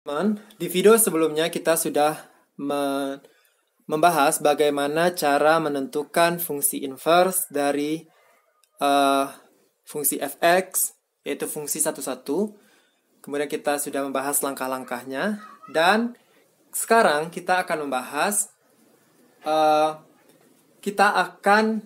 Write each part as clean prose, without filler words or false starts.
Teman, di video sebelumnya kita sudah membahas bagaimana cara menentukan fungsi inverse dari fungsi fx, yaitu fungsi satu-satu. Kemudian kita sudah membahas langkah-langkahnya. Dan sekarang kita akan membahas, kita akan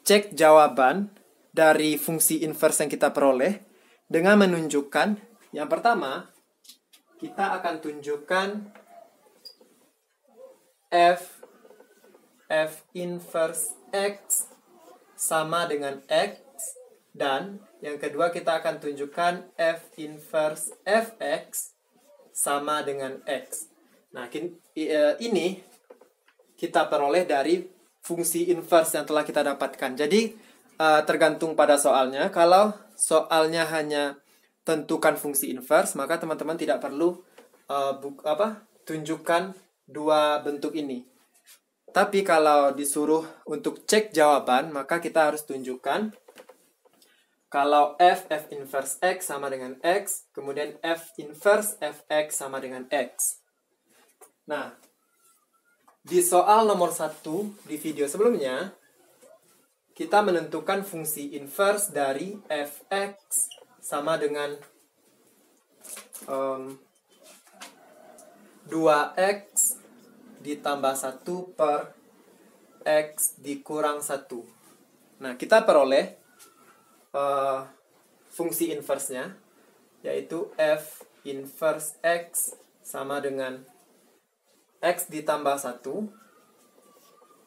cek jawaban dari fungsi inverse yang kita peroleh dengan menunjukkan, yang pertama, kita akan tunjukkan f inverse x sama dengan x, dan yang kedua kita akan tunjukkan f inverse fx sama dengan x. Nah, ini kita peroleh dari fungsi inverse yang telah kita dapatkan. Jadi tergantung pada soalnya. Kalau soalnya hanya tentukan fungsi inverse, maka teman-teman tidak perlu tunjukkan dua bentuk ini. Tapi kalau disuruh untuk cek jawaban, maka kita harus tunjukkan kalau f inverse x sama dengan x, kemudian f inverse fx sama dengan x. Nah, di soal nomor 1 di video sebelumnya, kita menentukan fungsi inverse dari fx sama dengan 2x ditambah 1 per x dikurang 1. Nah, kita peroleh fungsi inverse-nya, yaitu f inverse x sama dengan x ditambah 1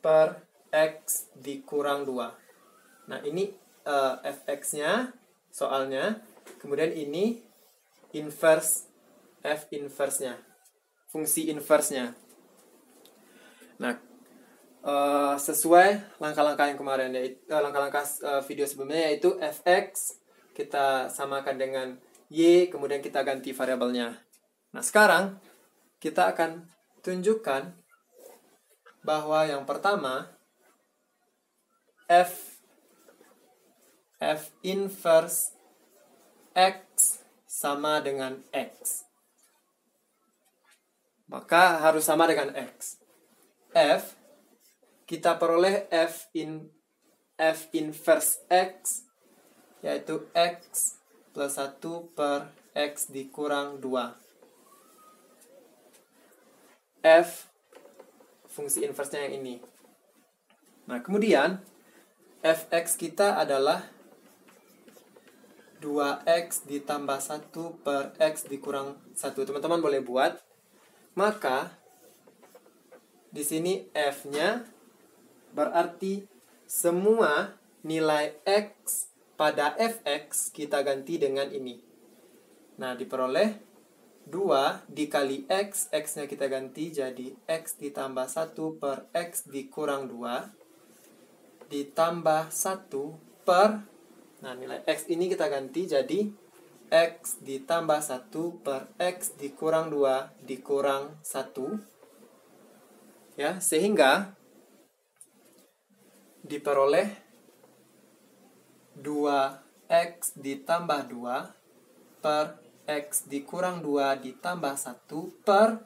per x dikurang 2. Nah, ini fx-nya soalnya. Kemudian ini inverse, f inverse-nya, fungsi inverse-nya. Nah, sesuai langkah-langkah yang kemarin, yaitu langkah-langkah video sebelumnya, yaitu fx kita samakan dengan y, kemudian kita ganti variabelnya. Nah, sekarang kita akan tunjukkan bahwa yang pertama f inverse x sama dengan x. Maka harus sama dengan x. F, kita peroleh f inverse x, yaitu x plus 1 per x dikurang 2. F, fungsi inverse-nya yang ini. Nah, kemudian fx kita adalah 2x ditambah 1 per x dikurang 1. Teman-teman boleh buat. Maka di sini f-nya berarti semua nilai x pada fx kita ganti dengan ini. Nah, diperoleh 2 dikali x, x-nya kita ganti jadi x ditambah 1 per x dikurang 2 ditambah 1 per, nah, nilai x ini kita ganti jadi x ditambah 1 per x dikurang 2 dikurang 1. Ya, sehingga diperoleh 2x ditambah 2 per x dikurang 2 ditambah 1 per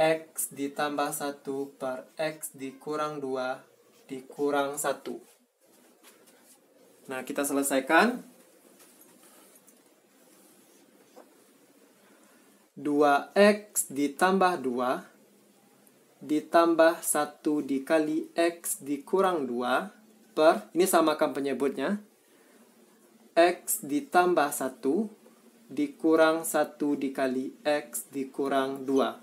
x ditambah 1 per x dikurang 2 dikurang 1. Nah, kita selesaikan. 2x ditambah 2 ditambah 1 dikali x dikurang 2 per, ini samakan penyebutnya, x ditambah 1 dikurang 1 dikali x dikurang 2.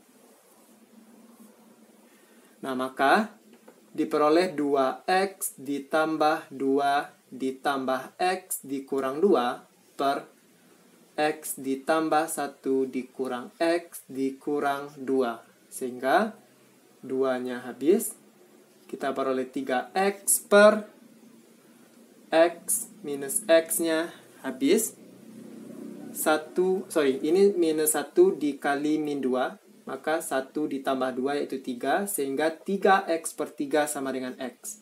Nah, maka diperoleh 2x ditambah 2 ditambah x dikurang 2 per x ditambah 1 dikurang x dikurang 2. Sehingga 2-nya habis. Kita peroleh 3x per x minus x-nya habis. Ini minus 1 dikali min 2. Maka 1 ditambah 2 yaitu 3. Sehingga 3x per 3 sama dengan x.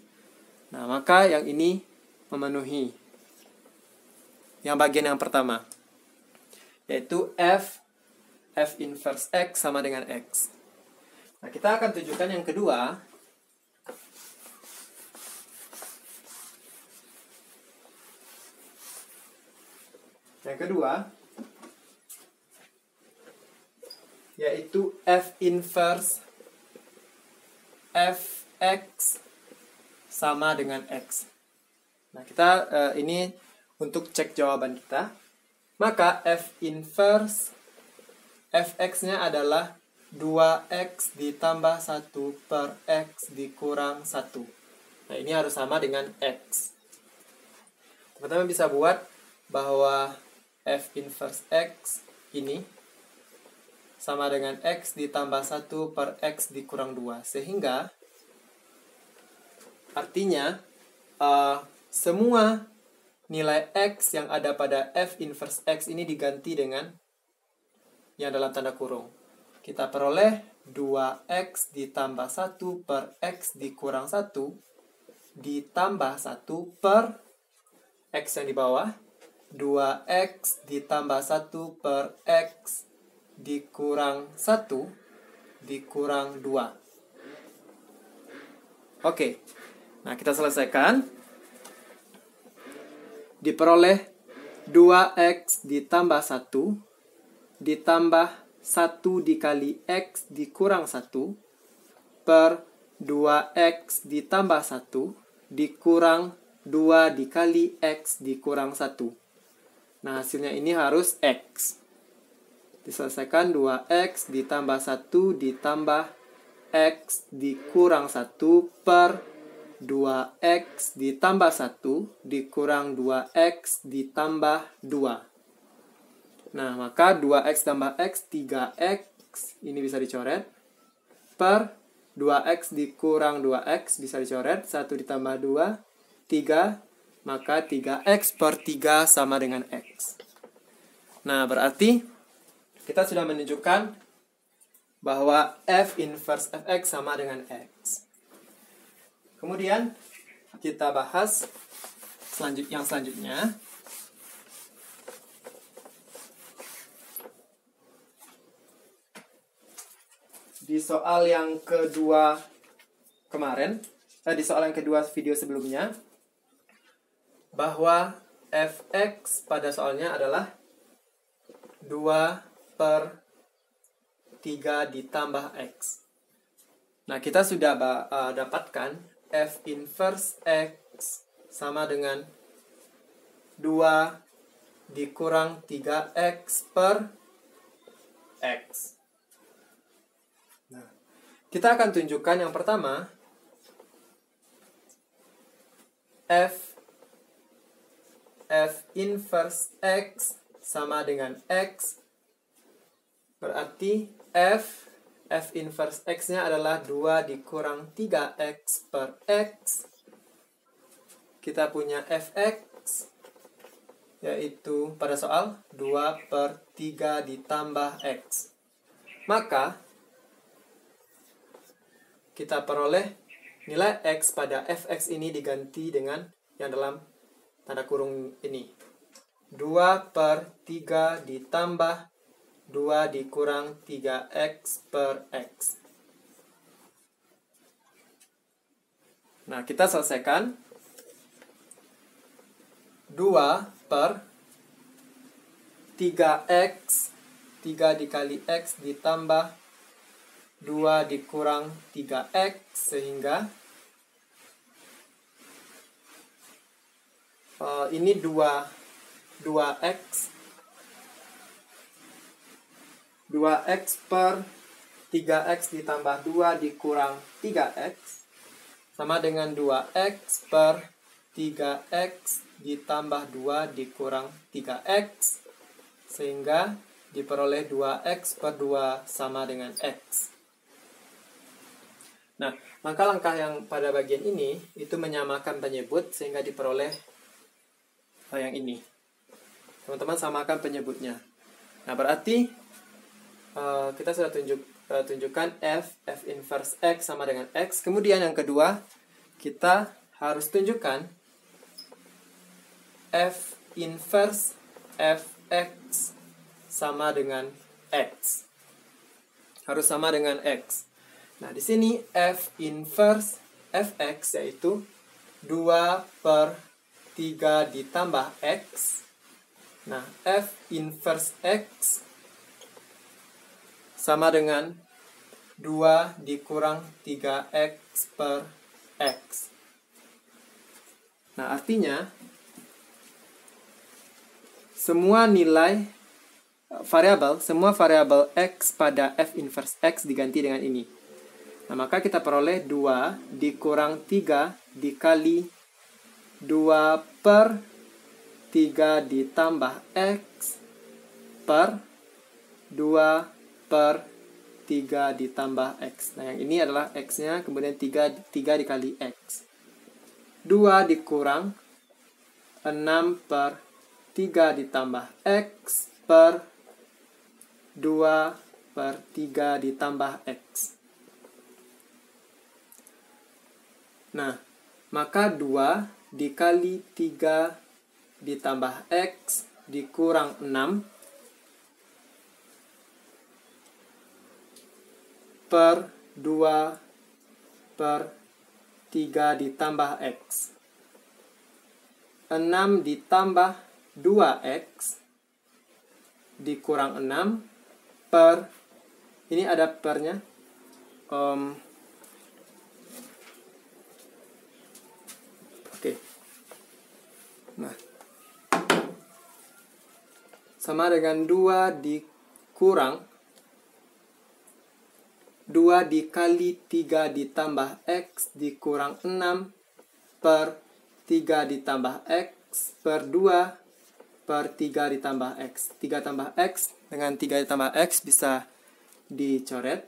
Nah, maka yang ini memenuhi yang bagian yang pertama, yaitu f F inverse X sama dengan X. Nah, kita akan tunjukkan yang kedua. Yang kedua, yaitu F inverse Fx sama dengan X. Nah, kita ini untuk cek jawaban kita. Maka F inverse Fx-nya adalah 2x ditambah 1 per x dikurang 1. Nah, ini harus sama dengan x. Teman-teman bisa buat bahwa F inverse x ini sama dengan x ditambah 1 per x dikurang 2. Sehingga artinya semua nilai x yang ada pada F inverse x ini diganti dengan yang dalam tanda kurung. Kita peroleh 2x ditambah 1 per x dikurang 1 ditambah 1 per x yang di bawah. 2x ditambah 1 per x dikurang 1 dikurang 2. Oke, nah kita selesaikan. Diperoleh 2x ditambah 1 ditambah 1 dikali x dikurang 1 per 2x ditambah 1 dikurang 2 dikali x dikurang 1. Nah, hasilnya ini harus x. Diselesaikan 2x ditambah 1 ditambah x dikurang 1 per 2x ditambah 1 dikurang 2x ditambah 2. Nah, maka 2x tambah x, 3x, ini bisa dicoret, per 2x dikurang 2x, bisa dicoret, 1 ditambah 2, 3, maka 3x per 3 sama dengan x. Nah, berarti kita sudah menunjukkan bahwa F inverse Fx sama dengan x. Kemudian, kita bahas yang selanjutnya. Di soal yang kedua kemarin, di soal yang kedua video sebelumnya, bahwa fx pada soalnya adalah 2 per 3 ditambah x. Nah, kita sudah dapatkan f inverse x sama dengan 2 dikurang 3x per x. Kita akan tunjukkan yang pertama, F inverse X sama dengan X, berarti F inverse X-nya adalah 2 dikurang 3X per X. Kita punya Fx, yaitu pada soal 2 per 3 ditambah X. Maka kita peroleh nilai x pada fx ini diganti dengan yang dalam tanda kurung ini. 2 per 3 ditambah 2 dikurang 3x per x. Nah, kita selesaikan. 2 per 3x, 3 dikali x ditambah 2 dikurang 3x, sehingga ini 2x per 3x ditambah 2 dikurang 3x sama dengan 2x per 3x ditambah 2 dikurang 3x, sehingga diperoleh 2x per 2 sama dengan x. Nah, maka langkah yang pada bagian ini itu menyamakan penyebut sehingga diperoleh yang ini. Teman-teman samakan penyebutnya. Nah, berarti kita sudah tunjukkan f inverse x sama dengan x. Kemudian yang kedua, kita harus tunjukkan f inverse fx sama dengan x. harus sama dengan X. Nah, di sini F inverse Fx yaitu 2/3 ditambah X. Nah, F inverse X sama dengan 2 dikurang 3X per X. Nah, artinya semua variabel X pada F inverse X diganti dengan ini. Nah, maka kita peroleh 2 dikurang 3 dikali 2/3 ditambah X per 2/3 ditambah X. Nah, yang ini adalah X-nya, kemudian 3 dikali X. 2 dikurang 6/3 ditambah X per 2/3 ditambah X. Nah, maka 2 dikali 3 ditambah X dikurang 6 per 2/3 ditambah X. 6 ditambah 2X dikurang 6 per, ini ada pernya, oke. Nah, sama dengan 2 dikurang 2 dikali 3 ditambah X dikurang 6 per 3 ditambah X per 2/3 ditambah X. 3 tambah X dengan 3 ditambah X bisa dicoret.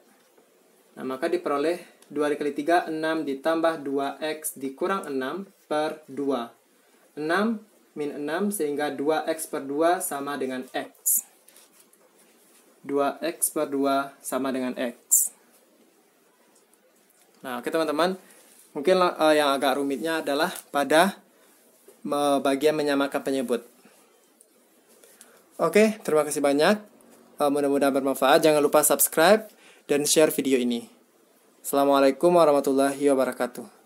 Nah, maka diperoleh 2 dikali 3, 6 ditambah 2X dikurang 6 per 2. 6 min 6 sehingga 2X per 2 sama dengan X. 2X per 2 sama dengan X. Nah, oke teman-teman. Mungkin yang agak rumitnya adalah pada bagian menyamakan penyebut. Oke, terima kasih banyak. Mudah-mudahan bermanfaat. Jangan lupa subscribe dan share video ini. Assalamualaikum warahmatullahi wabarakatuh.